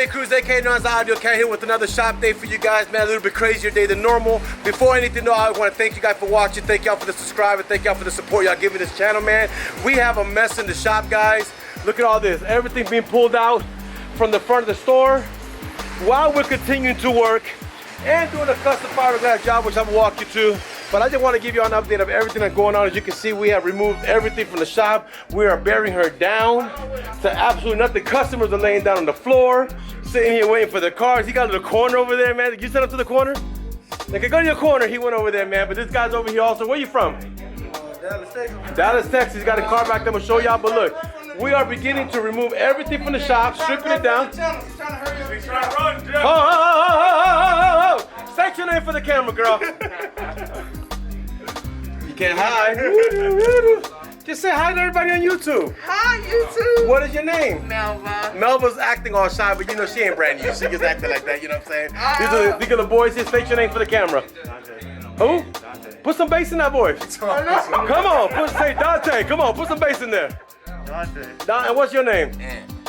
Hey Cruz, aka known as the AUDIOZONE here with another shop day for you guys, man. A little bit crazier day than normal. Before anything though, I want to thank you guys for watching. Thank y'all for the subscribing. Thank y'all for the support y'all giving this channel, man. We have a mess in the shop, guys. Look at all this. Everything being pulled out from the front of the store while we're continuing to work and doing a custom fiberglass job, which I'm gonna walk you to. But I just want to give you an update of everything that's going on. As you can see, we have removed everything from the shop. We are burying her down to absolutely nothing. Customers are laying down on the floor, sitting here waiting for their cars. He got to the corner over there, man. You sent him to the corner? They can go to your corner. He went over there, man. But this guy's over here also. Where you from? Dallas, Texas. Dallas, Texas. He's got a car back there. I'm gonna show y'all. But look, we are beginning to remove everything from the shop, stripping it down. He's trying to hurry up. He's trying to run, Jeff. Oh. Say your name for the camera, girl. You can't hide. Just say hi to everybody on YouTube. Hi, YouTube. What is your name? Melva. Melva's acting all shy, but you know she ain't brand new. She just acting like that, you know what I'm saying? Oh. These are the boys here. State your name for the camera. Who? Put some bass in that voice. Come on, say Dante. Come on, put some bass in there. Dante. And what's your name?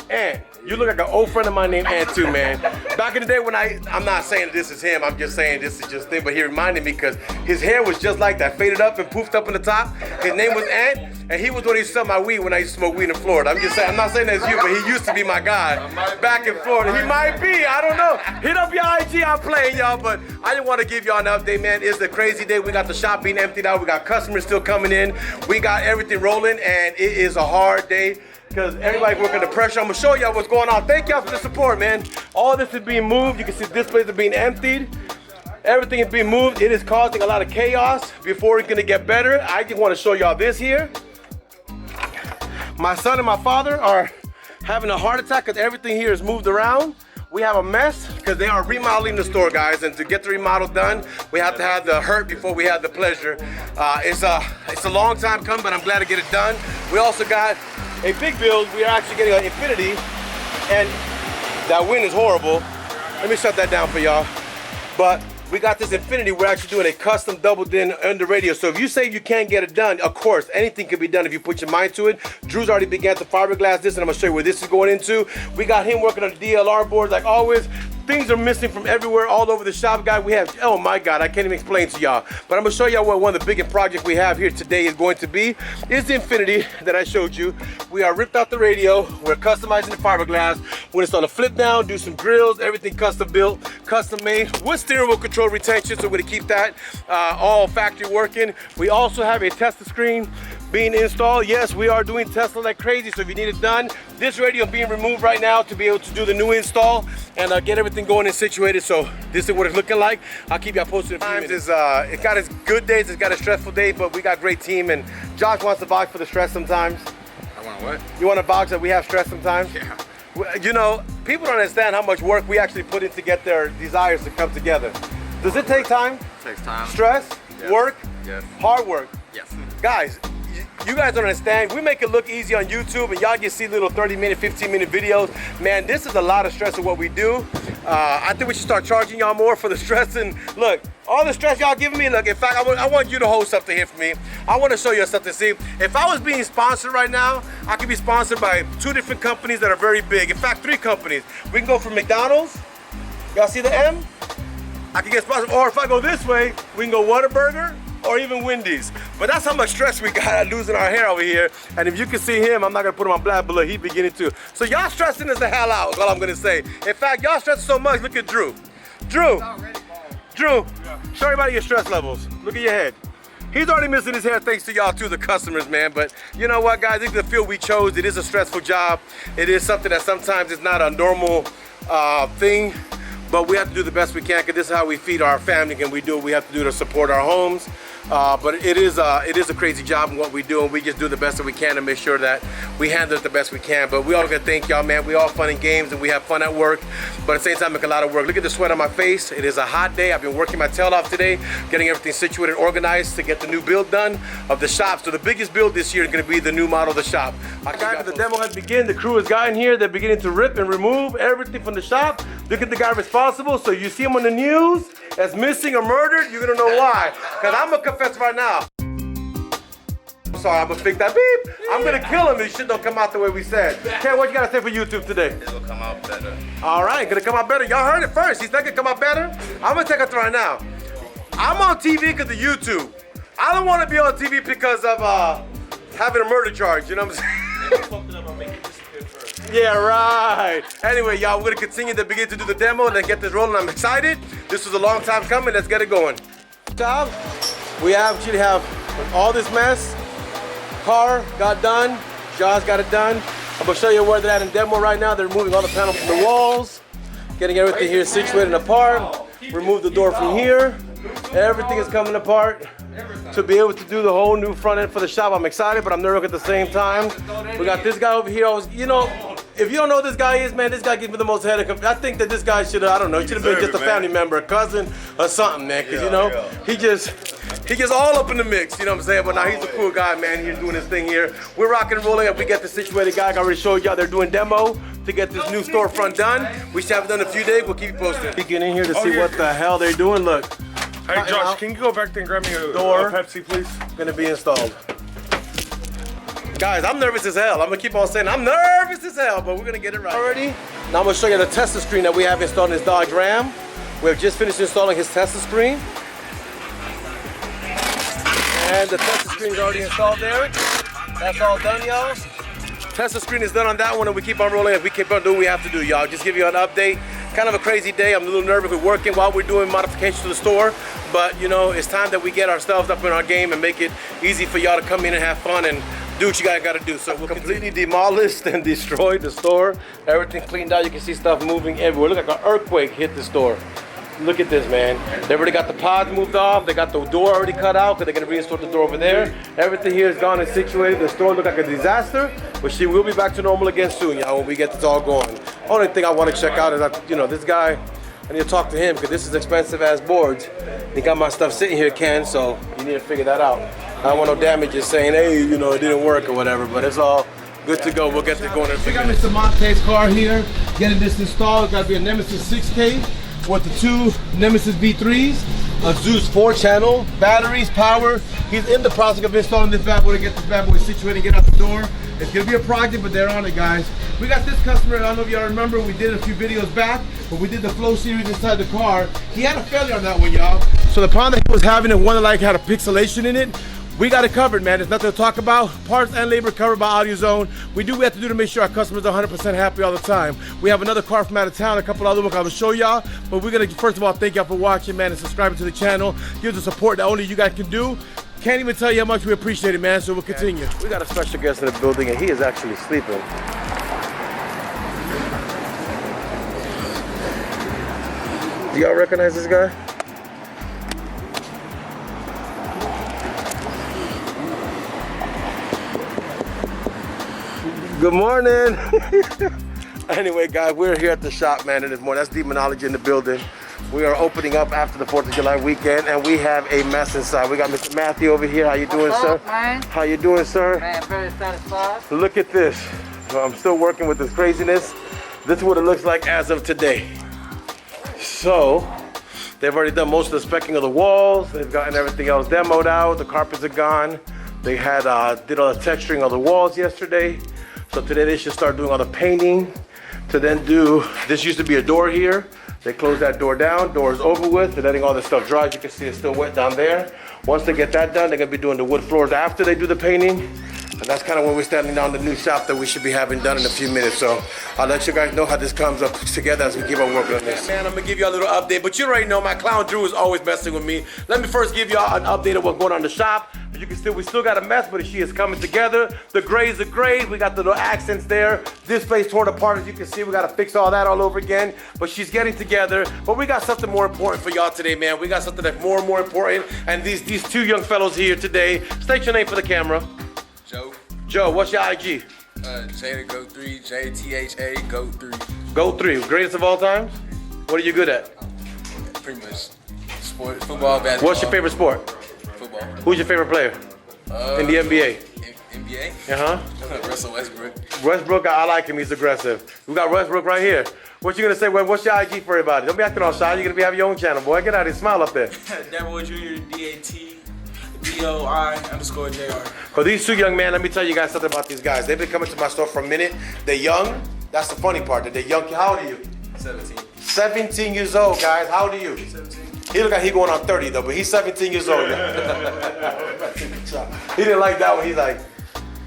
Ant. You look like an old friend of mine named Ant too, man. Back in the day when I'm not saying this is him, I'm just saying this is just thing, but he reminded me because his hair was just like that, faded up and poofed up in the top. His name was Ant, and he was when he used to sell my weed when I used to smoke weed in Florida. I'm just saying, I'm not saying that's you, but he used to be my guy back in Florida. He might be, I don't know. Hit up your IG, I'm playing y'all, but I didn't want to give y'all an update, man. It's a crazy day. We got the shop being emptied out. We got customers still coming in. We got everything rolling, and it is a hard day. Because everybody's working the pressure. I'm gonna show y'all what's going on. Thank y'all for the support, man. All this is being moved. You can see displays are being emptied. Everything is being moved. It is causing a lot of chaos before it's gonna get better. I just wanna show y'all this here. My son and my father are having a heart attack because everything here is moved around. We have a mess because they are remodeling the store, guys, and to get the remodel done, we have to have the hurt before we have the pleasure. It's a long time coming, but I'm glad to get it done. We also got a big build. We are actually getting an Infinity, and that wind is horrible. Let me shut that down for y'all. But we got this Infinity. We're actually doing a custom doubled in under radio. So if you say you can't get it done, of course, anything can be done if you put your mind to it. Drew's already began to fiberglass this, and I'm gonna show you where this is going into. We got him working on the DLR boards like always. Things are missing from everywhere, all over the shop, guys. We have, oh my God, I can't even explain to y'all. But I'm gonna show y'all what one of the biggest projects we have here today is going to be. Is the Infinity that I showed you. We are ripped out the radio. We're customizing the fiberglass. We're gonna start a flip down, do some grills, everything custom built, custom made with steering wheel control retention. So we're gonna keep that all factory working. We also have a Tesla screen being installed. Yes, we are doing Tesla like crazy, so if you need it done, this radio is being removed right now to be able to do the new install and get everything going and situated. So this is what it's looking like. I'll keep y'all posted in a few minutes. It got its good days, it's got its stressful days, but we got a great team, and Josh wants to vouch for the stress sometimes. I want what? You want to vouch that we have stress sometimes? Yeah. You know, people don't understand how much work we actually put in to get their desires to come together. Does it take time? It takes time. Stress? Yes. Work? Yes. Hard work? Yes. Guys, you guys don't understand. We make it look easy on YouTube, and y'all just see little 30-minute, 15-minute videos. Man, this is a lot of stress of what we do. I think we should start charging y'all more for the stress. And look, all the stress y'all giving me, look, in fact, I want you to hold something here for me. I want to show you something. See, if I was being sponsored right now, I could be sponsored by 2 different companies that are very big. In fact, 3 companies. We can go from McDonald's. Y'all see the M? I can get sponsored. Or if I go this way, we can go Whataburger, or even Wendy's. But that's how much stress we got losing our hair over here. And if you can see him, I'm not gonna put him on black, but look, he's beginning to. So y'all stressing us the hell out is all I'm gonna say. In fact, y'all stressing so much, look at Drew. Drew, show everybody your stress levels. Look at your head. He's already missing his hair thanks to y'all too, the customers, man. But you know what, guys, this is the field we chose. It is a stressful job. It is something that sometimes is not a normal thing. But we have to do the best we can because this is how we feed our family, and we do what we have to do to support our homes. But it is a crazy job in what we do, and we just do the best that we can to make sure that we handle it the best we can. But we all gotta thank y'all, man. We all fun and games, and we have fun at work, but at the same time make a lot of work. Look at the sweat on my face. It is a hot day. I've been working my tail off today, getting everything situated, organized to get the new build done of the shop. So the biggest build this year is gonna be the new model of the shop. The demo has begun. The crew has gotten here. They're beginning to rip and remove everything from the shop. Look at the guy responsible. So you see him on the news as missing or murdered, you're gonna know why. Because I'm gonna confess right now. sorry. I'm gonna fix that beep. I'm gonna kill him if shit don't come out the way we said. Ken, what you gotta say for YouTube today? It'll come out better. All right, gonna come out better. Y'all heard it first. He's not gonna come out better. I'm gonna take it right now. I'm on TV because of YouTube. I don't want to be on TV because of having a murder charge. You know what I'm saying? Yeah, right. Anyway, y'all, we're gonna continue to begin to do the demo and then get this rolling. I'm excited. This was a long time coming. Let's get it going. Tom, we actually have all this mess. Car got done. Josh got it done. I'm gonna show you where they're at in demo right now. They're removing all the panels from the walls, getting everything here situated apart. Remove the door from here. Everything is coming apart to be able to do the whole new front end for the shop. I'm excited, but I'm nervous at the same time. We got this guy over here. You know, if you don't know who this guy is, man, this guy gives me the most headache. I think that this guy should have, I don't know, he should have been just a family member, a cousin, or something, man. Because, you know, he gets all up in the mix, you know what I'm saying? But now he's a cool guy, man. He's doing his thing here. We're rocking and rolling. If we get the situated guy, I already showed y'all they're doing demo to get this new storefront done. We should have it done in a few days. We'll keep you posted. Peeking in here to see what the hell they're doing. Look. Hey, Josh, can you go back there and grab me a door? Pepsi, please? Gonna be installed. Guys, I'm nervous as hell. I'm gonna keep on saying I'm nervous as hell, but we're gonna get it right. Already. Now I'm gonna show you the Tesla screen that we have installed in his Dodge Ram. We have just finished installing his Tesla screen. And the Tesla screen is already installed there. That's all done, y'all. Tesla screen is done on that one, and we keep on rolling. If we keep on doing what we have to do, y'all. Just give you an update. Kind of a crazy day. I'm a little nervous. We're working while we're doing modifications to the store, but you know, it's time that we get ourselves up in our game and make it easy for y'all to come in and have fun and do what you guys got to do. So we'll completely demolished and destroyed the store. Everything cleaned out. You can see stuff moving everywhere. Look like an earthquake hit the store. Look at this, man. They already got the pods moved off. They got the door already cut out because they're going to reinstall the door over there. Everything here is gone and situated. The store looked like a disaster, but she will be back to normal again soon, y'all, when we get this all going. Only thing I want to check out is that, you know, this guy, I need to talk to him because this is expensive ass boards. He got my stuff sitting here, Ken, so you need to figure that out. I don't want no damages saying, hey, you know, it didn't work or whatever, but it's all good to go. We'll get this going. We got Mr. Monte's car here, getting this installed. It's got to be a Nemesis 6K. With the two Nemesis V3s, a Zeus 4-channel, batteries, power. He's in the process of installing this bad boy to get this bad boy situated and get out the door. It's gonna be a project, but they're on it, guys. We got this customer, I don't know if y'all remember, we did a few videos back, but we did the Flow series inside the car. He had a failure on that one, y'all. So the problem that he was having, and one that like had a pixelation in it, we got it covered, man. There's nothing to talk about. Parts and labor covered by AUDIOZONE. We do what we have to do to make sure our customers are 100% happy all the time. We have another car from out of town, a couple other ones I will show y'all. But we're gonna, first of all, thank y'all for watching, man, and subscribing to the channel. Give us the support that only you guys can do. Can't even tell you how much we appreciate it, man, so we'll continue. We got a special guest in the building, and he is actually sleeping. Do y'all recognize this guy? Good morning. Anyway, guys, we're here at the shop, man, and this morning. That's Demonology in the building. We are opening up after the 4th of July weekend, and we have a mess inside. We got Mr. Matthew over here. How you doing, sir? Man? How you doing, sir? Man, very satisfied. Look at this. So I'm still working with this craziness. This is what it looks like as of today. So, they've already done most of the specking of the walls. They've gotten everything else demoed out. The carpets are gone. They had did all the texturing of the walls yesterday. So today they should start doing all the painting to then do, this used to be a door here. They closed that door down, door is over with. They're letting all this stuff dry. As you can see, it's still wet down there. Once they get that done, they're gonna be doing the wood floors after they do the painting. And that's kind of when we're standing down the new shop that we should be having done in a few minutes. So I'll let you guys know how this comes up together as we keep on working on this. Man, I'm gonna give y'all a little update, but you already know my clown Drew is always messing with me. Let me first give y'all an update of what's going on in the shop. As you can see, we still got a mess, but she is coming together. The grays are gray. We got the little accents there. This place torn apart. As you can see, we got to fix all that all over again. But she's getting together. But we got something more important for y'all today, man. We got something that's more and more important. And these two young fellows here today. State your name for the camera. Joe. Joe, what's your IG? Jada Go 3, JTHA Go 3. Go 3. Greatest of all times? What are you good at? Pretty much sport, football, basketball. What's your favorite sport? Football. Who's your favorite player? In the NBA? NBA? Uh-huh. Russell Westbrook. Westbrook, I like him. He's aggressive. We got Westbrook right here. What you gonna say? What's your IG for everybody? Don't be acting all shy. You're gonna have your own channel, boy. Get out of here. Smile up there. Devil Jr. DAT. TOI_JR. For these two young men, let me tell you guys something about these guys. They've been coming to my store for a minute. They're young. That's the funny part. That they're young. How old are you? 17. 17 years old, guys. How old are you? 17. He look like he going on 30 though, but he's 17 years old. He didn't like that one. He's like,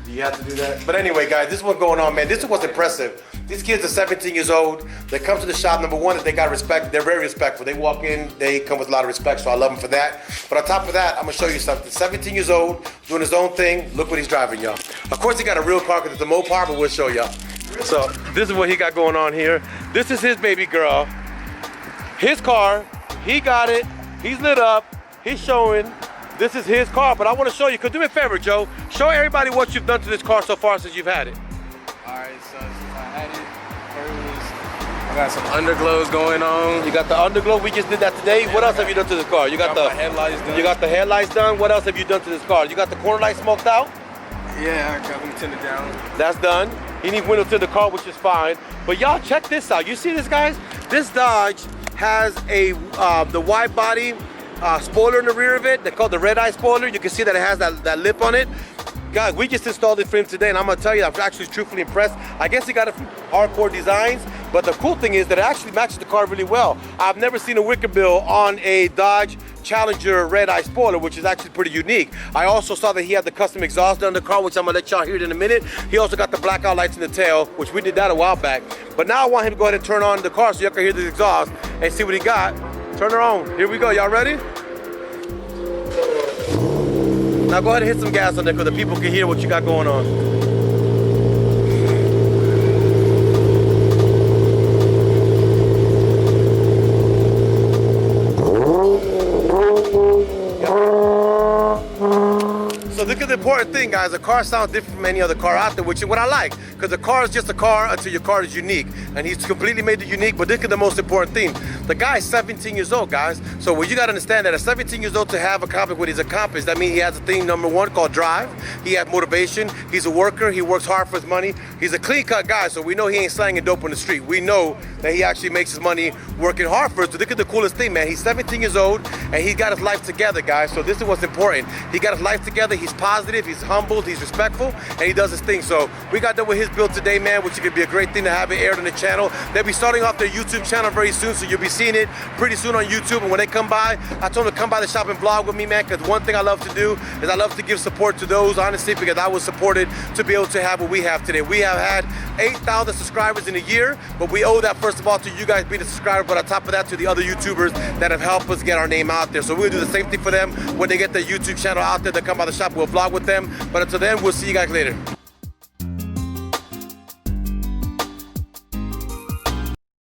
do you have to do that? But anyway, guys, this is what's going on, man. This is what's impressive. These kids are 17 years old. They come to the shop. Number one, that they got respect. They're very respectful. They walk in, they come with a lot of respect, so I love them for that. But on top of that, I'm gonna show you something. 17 years old, doing his own thing. Look what he's driving, y'all. Of course, he got a real car because it's a Mopar, but we'll show y'all. So this is what he got going on here. This is his baby girl. His car. He got it. He's lit up. He's showing. This is his car, but I want to show you. Cause do me a favor, Joe. Show everybody what you've done to this car so far since you've had it. Alright, so since I had it, I got some underglows going on. You got the underglow. We just did that today. What else have you done to this car? You got the my headlights done. You got the headlights done. What else have you done to this car? You got the corner lights smoked out. Yeah, I got them tinted down. That's done. He needs windows to the car, which is fine. But y'all check this out. You see this, guys? This Dodge has a the wide body spoiler in the rear of it. They call it the red eye spoiler. You can see that it has that lip on it. Guys, we just installed it for him today, and I'm gonna tell you, I'm actually truthfully impressed. I guess he got it from Hardcore Designs, but the cool thing is that it actually matches the car really well. I've never seen a wicker bill on a Dodge Challenger red eye spoiler, which is actually pretty unique. I also saw that he had the custom exhaust on the car, which I'm gonna let y'all hear it in a minute. He also got the blackout lights in the tail, which we did that a while back. But now I want him to go ahead and turn on the car so y'all can hear the exhaust and see what he got. Turn her on. Here we go. Y'all ready? Now go ahead and hit some gas on there because the people can hear what you got going on. So look at the important thing, guys. The car sounds different from any other car out there, which is what I like. Because the car is just a car until your car is unique. And he's completely made it unique, but look at the most important thing. The guy is 17 years old, guys. So what you gotta understand that at 17 years old to have accomplished what he's accomplished, that means he has a thing, number one, called drive. He has motivation. He's a worker. He works hard for his money. He's a clean-cut guy, so we know he ain't slanging dope on the street. We know that he actually makes his money working hard for us. So look at the coolest thing, man. He's 17 years old, and he got his life together, guys. So this is what's important. He got his life together. He's positive. He's humbled. He's respectful, and he does his thing. So we got done with his build today, man, which could be a great thing to have it aired on the channel. They'll be starting off their YouTube channel very soon, so you'll be seeing it pretty soon on YouTube. And when they come by, I told them to come by the shop and vlog with me, man, because one thing I love to do is I love to give support to those, honestly, because I was supported to be able to have what we have today. We have had 8,000 subscribers in a year, but we owe that, first of all, to you guys being a subscriber, but on top of that, to the other YouTubers that have helped us get our name out there. So we'll do the same thing for them when they get their YouTube channel out there. They come by the shop, we'll vlog with them. But until then, we'll see you guys later.